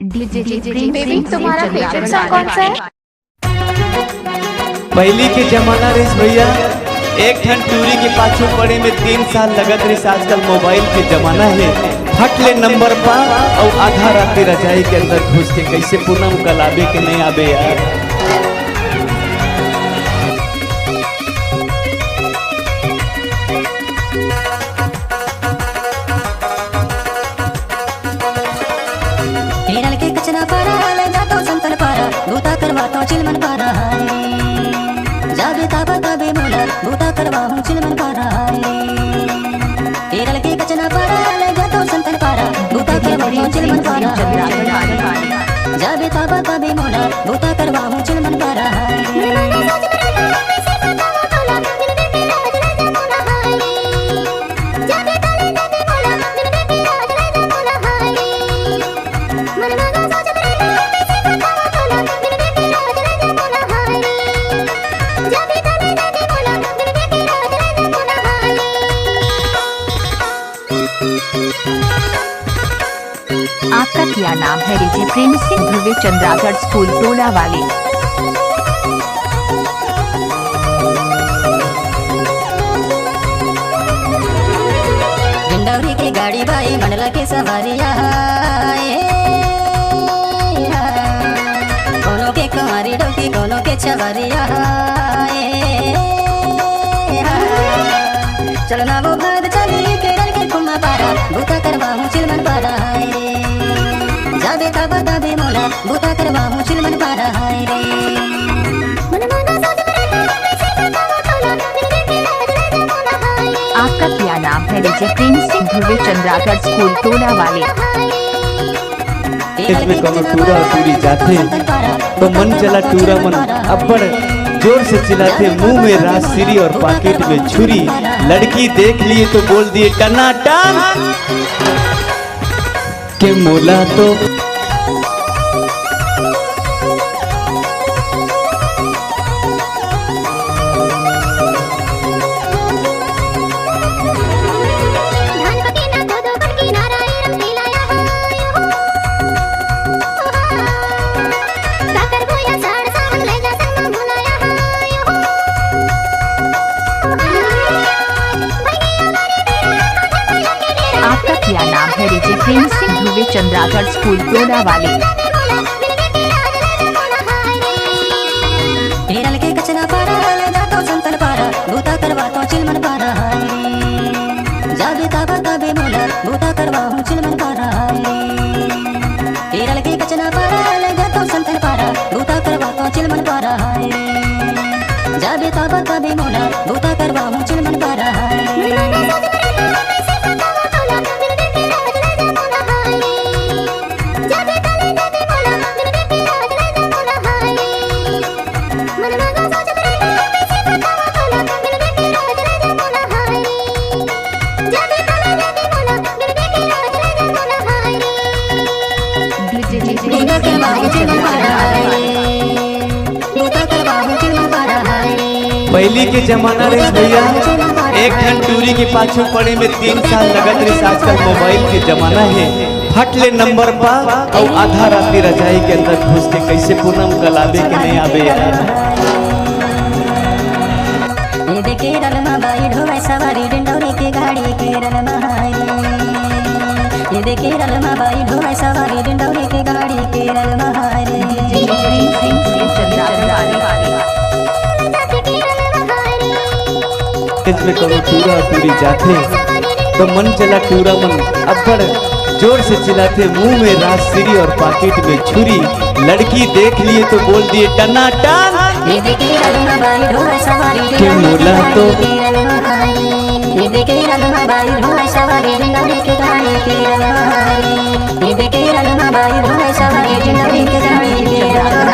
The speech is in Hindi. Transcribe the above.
बेबी तुम्हारा फेवरेट सॉन्ग कौन सा है? पहली के जमाना रेस भैया एक ठन टूरी के पाछू पड़े में 3 साल लगत रही। आजकल मोबाइल के जमाना है, फट ले नंबर पा और आधा रात रजाई के अंदर घुस के कैसे पूनम कल आबे के नहीं आबे यार। चिलमन पारा जाबे ताबा ताबे मोला बूता करवा हूँ चिलमन पारा केरल के कचना पारा ले जातो संतन पारा बूता करवा हूँ चिलमन पारा जाबे ताबा ताबे मोला बूता करवा हूँ चिलमन पारा आपका क्या नाम है? रिजी प्रेम सिंह ध्रुवे चंद्रागढ़ स्कूल टोला वाले। डिंडौरी की गाड़ी बाई मंडला की सवारिया कोनो के कुमारी डोकी कोनो के छवरिया चलना वो भाग चली केरल के कुम्मा पारा बूता करवा हूँ चिलमन पारा जाबे ताबा ताबे मोला बूता करवा हूँ चिलमन पारा आपका क्या नाम है? रिजी प्रेम सिंह ध्रुवे चंद्रागढ़ स्कूल टोला वाले। इसमें कोनो टूरा टूरी जाते तो मन चला टूरा मन अब्बड़ जोर से चिल्लाते, मुंह में राजश्री और पॉकेट में छुरी। लड़की देख लिए तो बोल दिए टनाटन के मोला तो क्या नाम है? रिजी प्रेम सिंह ध्रुवे चंद्रागढ़ स्कूल टोला वाले। केरल के कचना पारा ले जातो संतन पारा बूता करवा तो चिलमन पारा जाबे ताबा ताबे मोला बूता करवा हूँ चिलमन पारा केरल के कचना पारा ले जातो संतन पारा बूता करवा तो चिलमन पारा जाबे ताबा ताबे मोला बूता करवा हूँ चिलमन पारा पहली के जमाना रे भैया एक ठन टूरी के पाछू पड़े में 3 साल लगत रही। आजकल मोबाइल के जमाना है, फट ले नंबर पा और आधा रात रजाई के अंदर घुस के कैसे पूनम कल आबे के नहीं आबे यार। ये देखे रलमा बाई ढोवे सवारी डिंडौरी की गाड़ी केरल महाई ये देखे रलमा बाई ढोवे सवारी डिंडौरी की गाड़ी केरल महाई इसमें कोनो टूरा टूरी जाते तो मन चला टूरा मन अब्बड़ जोर से चिल्लाते, मुंह में राजश्री और पॉकेट में छुरी। लड़की देख लिए तो बोल दिए टनाटन के मोला तो ये देखे रलमा बाई ढोवे सवारी डिंडौरी की गाड़ी केरल महाई ये देखे रलमा बाई ढोवे सवारी डिंडौरी की गाड़ी केरल